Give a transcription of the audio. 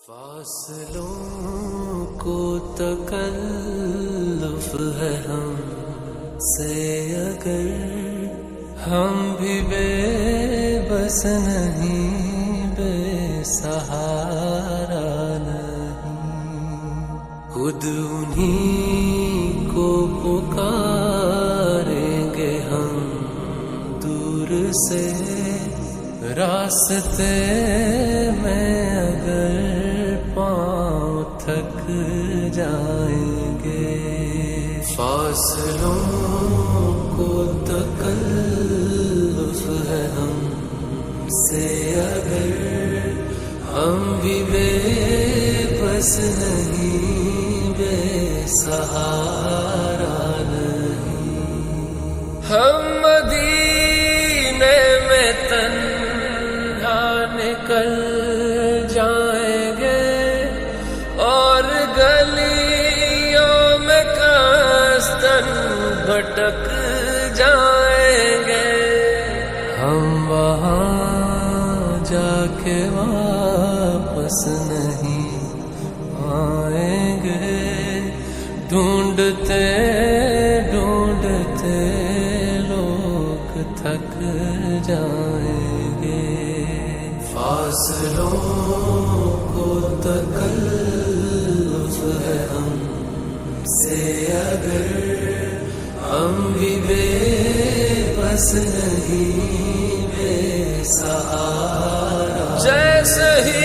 فاصلوں کو تکلف ہے ہم سے اگر ہم بھی بے بس نہیں، بے سہارا نہیں، خود انہیں کو پکاریں گے ہم دور سے راستے میں اگر پاؤں تھک جائیں گے۔ فاصلوں کو تکلف ہے ہم سے اگر ہم بھی بے بس نہیں، بے سہارا نہیں، ہم مدینے میں تنہا نکل جائیں گے اور گلیوں میں کاستن بھٹک جائیں گے۔ ہم وہاں جا کے واپس نہیں آئیں گے، ڈھونڈتے ڈھونڈتے لوگ تھک جائیں گے۔ فاصلوں کو تکلف ہے ہم سے اگر ہم بھی بے بس نہیں، بے سہارا، جیسے ہی